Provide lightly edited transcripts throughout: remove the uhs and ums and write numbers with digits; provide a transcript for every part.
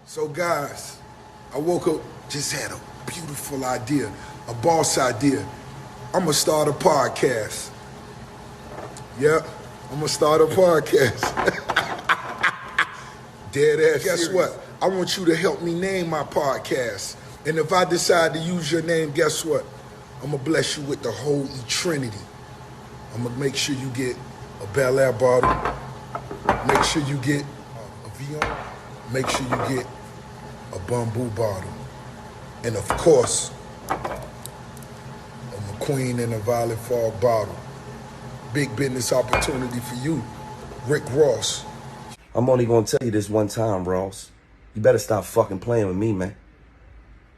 So guys, I woke up, just had a beautiful idea, a boss idea. I'm gonna start a podcast. Yeah, I'm gonna start a podcast. Dead ass. Guess serious. What? I want you to help me name my podcast. And if I decide to use your name, guess what? I'm gonna bless you with the whole Trinity. I'm gonna make sure you get a Bel Air bottle. Make sure you get a Vion. Make sure you get a bamboo bottle. And of course, a McQueen and a Violet Fog bottle. Big business opportunity for you, Rick Ross. I'm only gonna tell you this one time, Ross. You better stop fucking playing with me, man.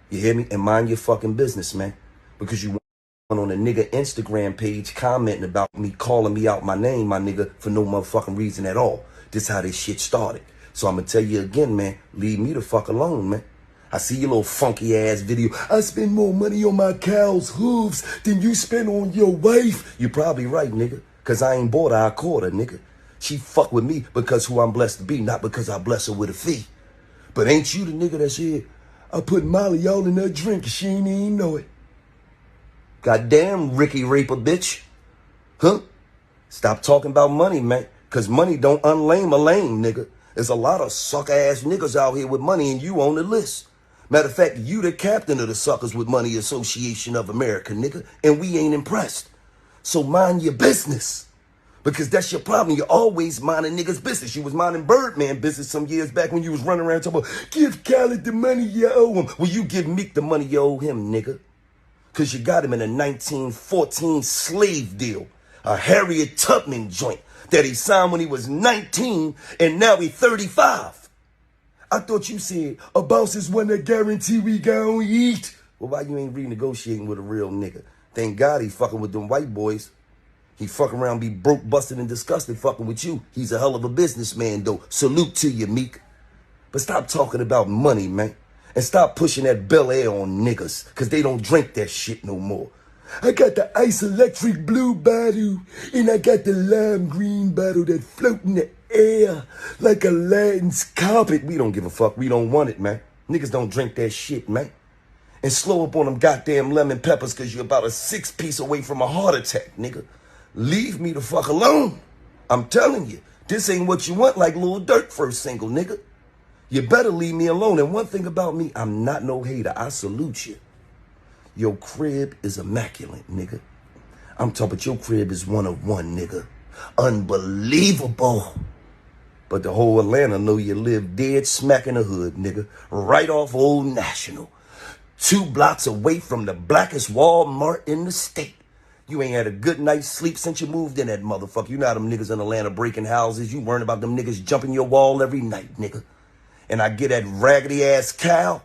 You hear me? And mind your fucking business, man. Because you went on a nigga Instagram page commenting about me, calling me out my name, my nigga, for no motherfucking reason at all. This how this shit started. So I'm gonna tell you again, man, leave me the fuck alone, man. I see your little funky ass video. I spend more money on my cow's hooves than you spend on your wife. You probably right, nigga. Cause I ain't bought her, I caught her, nigga. She fuck with me because who I'm blessed to be, not because I bless her with a fee. But ain't you the nigga that said, I put Molly all in her drink and she ain't even know it. Goddamn Ricky Raper, bitch. Huh? Stop talking about money, man. Cause money don't unlame a lame, nigga. There's a lot of sucker-ass niggas out here with money and you on the list. Matter of fact, you the captain of the Suckers with Money Association of America, nigga. And we ain't impressed. So mind your business. Because that's your problem. You're always minding niggas' business. You was minding Birdman business some years back when you was running around talking about, give Khaled the money you owe him. Well, you give Meek the money you owe him, nigga. Because you got him in a 1914 slave deal. A Harriet Tubman joint that he signed when he was 19 and now he's 35. I thought you said a boss is one that guarantee we gon' eat. Well, why you ain't renegotiating with a real nigga? Thank God he fucking with them white boys. He fuck around, be broke, busted, and disgusted fucking with you. He's a hell of a businessman, though. Salute to you, Meek. But stop talking about money, man. And stop pushing that Bel Air on niggas, because they don't drink that shit no more. I got the ice electric blue bottle, and I got the lime green bottle that float in the air like Aladdin's carpet. We don't give a fuck. We don't want it, man. Niggas don't drink that shit, man. And slow up on them goddamn lemon peppers, because you're about a 6-piece away from a heart attack, nigga. Leave me the fuck alone. I'm telling you, this ain't what you want like Lil Durk first single, nigga. You better leave me alone. And one thing about me, I'm not no hater. I salute you. Your crib is immaculate, nigga. I'm talking about your crib is one of one, nigga. Unbelievable. But the whole Atlanta know you live dead smack in the hood, nigga. Right off Old National. 2 blocks away from the blackest Walmart in the state. You ain't had a good night's sleep since you moved in that motherfucker. You know how them niggas in Atlanta breaking houses. You worrying about them niggas jumping your wall every night, nigga. And I get that raggedy ass cow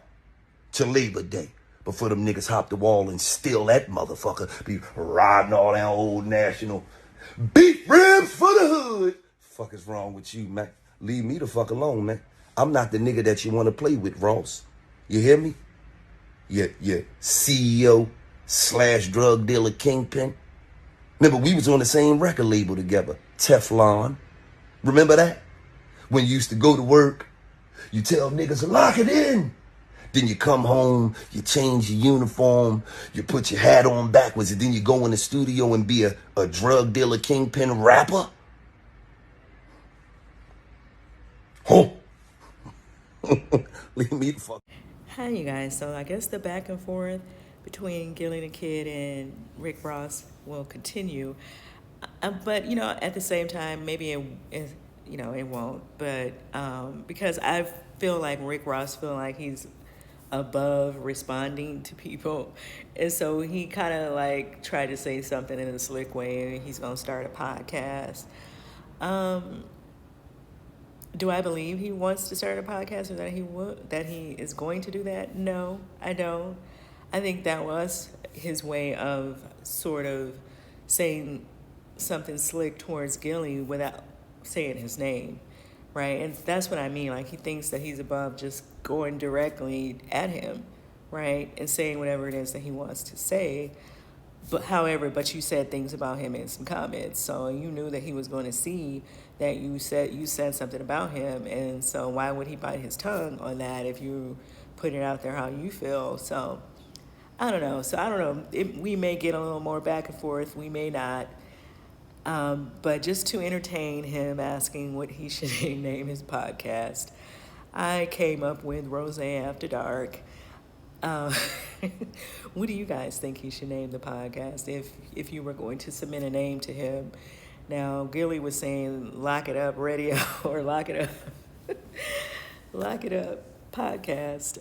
to Labor Day. Before them niggas hop the wall and steal that motherfucker. Be riding all down Old National. Beef ribs for the hood. Fuck is wrong with you, man? Leave me the fuck alone, man. I'm not the nigga that you want to play with, Ross. You hear me? You CEO / drug dealer kingpin. Remember, we was on the same record label together. Teflon. Remember that? When you used to go to work, you tell niggas, lock it in. Then you come home, you change your uniform, you put your hat on backwards, and then you go in the studio and be a drug dealer kingpin rapper? Oh. Leave me the fuck. Hi, you guys. So I guess the back and forth between Gillie the Kid and Rick Ross will continue. But, at the same time, maybe it won't. But because I feel like Rick Ross feel like he's above responding to people. And so he kind of like tried to say something in a slick way, and he's going to start a podcast. Do I believe he wants to start a podcast, or that he is going to do that? No, I don't. I think that was his way of sort of saying something slick towards Gillie without saying his name, right? And that's what I mean. Like, he thinks that he's above just going directly at him, right, and saying whatever it is that he wants to say. But you said things about him in some comments, so you knew that he was going to see that you said something about him, and so why would he bite his tongue on that if you put it out there how you feel? So I don't know. So I don't know. We may get a little more back and forth. We may not. But just to entertain him asking what he should name his podcast, I came up with Rose After Dark. Uh, what do you guys think he should name the podcast if you were going to submit a name to him? Now, Gillie was saying Lock It Up Radio or Lock It Up, Lock It Up Podcast.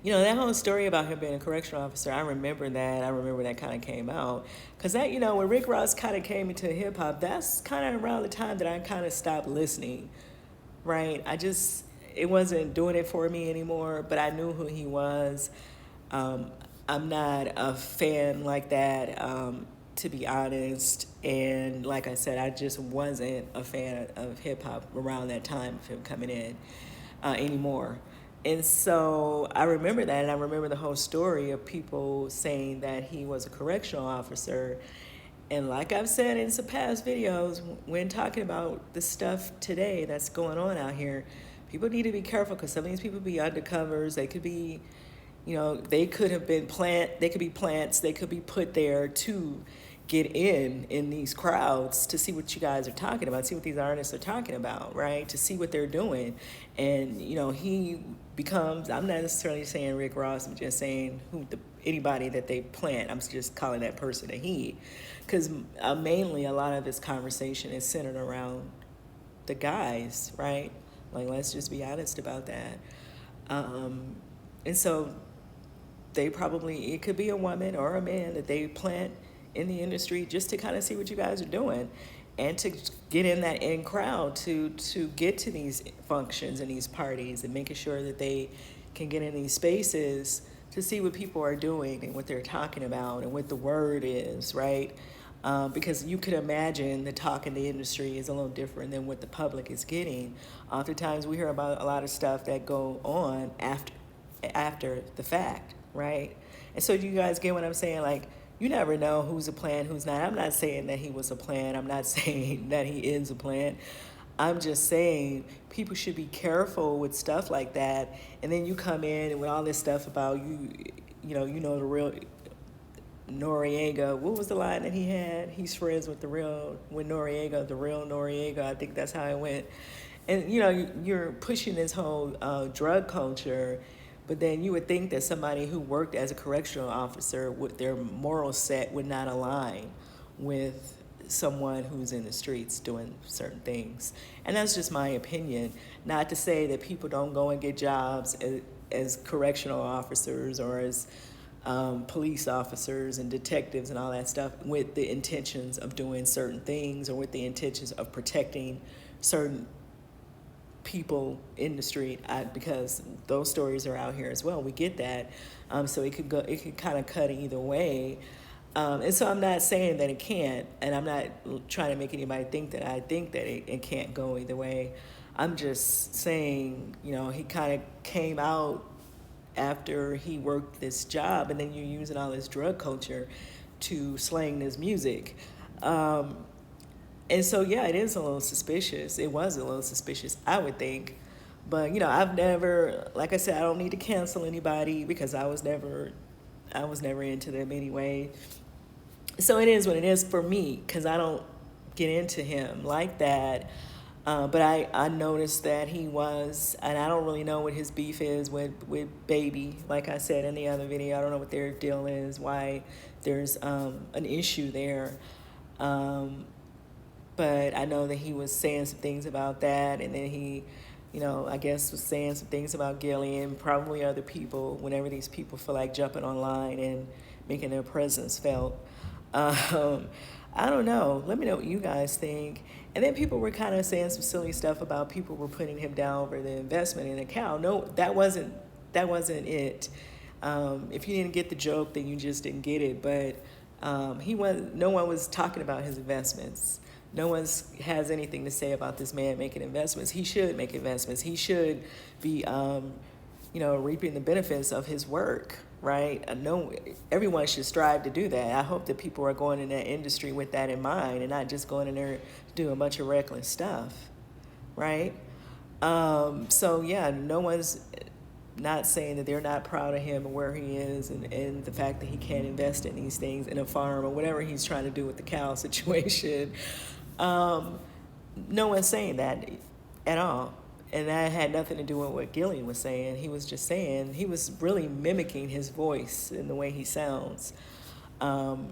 That whole story about him being a correctional officer, I remember that. I remember that kind of came out. Because that, when Rick Ross kind of came into hip hop, that's kind of around the time that I kind of stopped listening, right? It wasn't doing it for me anymore, but I knew who he was. I'm not a fan like that, to be honest. And like I said, I just wasn't a fan of hip hop around that time of him coming in anymore. And so I remember that, and I remember the whole story of people saying that he was a correctional officer. And like I've said in some past videos, when talking about the stuff today that's going on out here, people need to be careful because some of these people be undercovers. They could be, they could have been they could be plants. They could be put there to get in these crowds to see what you guys are talking about, see what these artists are talking about, right? To see what they're doing. And, he becomes, I'm not necessarily saying Rick Ross, I'm just saying anybody that they plant. I'm just calling that person a he. Because mainly a lot of his conversation is centered around the guys, right? Like, let's just be honest about that. And so it could be a woman or a man that they plant in the industry just to kind of see what you guys are doing and to get in that in crowd to get to these functions and these parties and making sure that they can get in these spaces to see what people are doing and what they're talking about and what the word is, right? Because you could imagine the talk in the industry is a little different than what the public is getting. Oftentimes we hear about a lot of stuff that go on after the fact, right? And so you guys get what I'm saying? Like, you never know who's a plant, who's not. I'm not saying that he was a plant. I'm not saying that he is a plant. I'm just saying people should be careful with stuff like that. And then you come in and with all this stuff about the real Noriega. What was the line that he had? He's friends with Noriega, the real Noriega. I think that's how it went. And, you're pushing this whole drug culture. But then you would think that somebody who worked as a correctional officer, with their moral set would not align with someone who's in the streets doing certain things. And that's just my opinion. Not to say that people don't go and get jobs as correctional officers or as police officers and detectives and all that stuff with the intentions of doing certain things or with the intentions of protecting certain people in the street, because those stories are out here as well. We get that. So it could kind of cut either way. And so I'm not saying that it can't, and I'm not trying to make anybody think that I think that it can't go either way. I'm just saying, he kind of came out after he worked this job, and then you're using all this drug culture to slang this music. And so, yeah, it is a little suspicious. It was a little suspicious, I would think. But, I've never, like I said, I don't need to cancel anybody because I was never into them anyway. So it is what it is for me because I don't get into him like that. But I noticed that he was, and I don't really know what his beef is with Baby. Like I said in the other video, I don't know what their deal is, why there's an issue there. But I know that he was saying some things about that, and then he, I guess was saying some things about Gillie and probably other people whenever these people feel like jumping online and making their presence felt. I don't know. Let me know what you guys think. And then people were kind of saying some silly stuff about people were putting him down for the investment in a cow. No, that wasn't it. If you didn't get the joke, then you just didn't get it. But no one was talking about his investments. No one has anything to say about this man making investments. He should make investments. He should be, reaping the benefits of his work, right? I know everyone should strive to do that. I hope that people are going in that industry with that in mind and not just going in there doing a bunch of reckless stuff, right? So yeah, no one's not saying that they're not proud of him and where he is, and the fact that he can't invest in these things in a farm or whatever he's trying to do with the cow situation. No one's saying that at all. And that had nothing to do with what Gillie was saying. He was just saying, he was really mimicking his voice and the way he sounds. And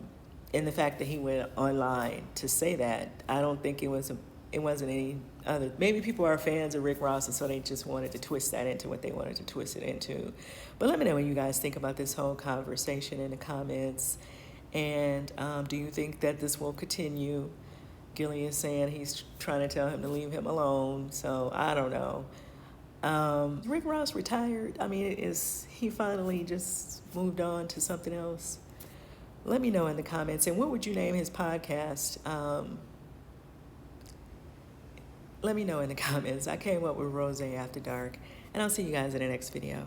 the fact that he went online to say that, I don't think it wasn't any other. Maybe people are fans of Rick Ross, and so they just wanted to twist that into what they wanted to twist it into. But let me know what you guys think about this whole conversation in the comments. And do you think that this will continue? Gillie is saying he's trying to tell him to leave him alone. So I don't know. Rick Ross retired. I mean, is he finally just moved on to something else? Let me know in the comments. And what would you name his podcast? Let me know in the comments. I came up with Rose After Dark. And I'll see you guys in the next video.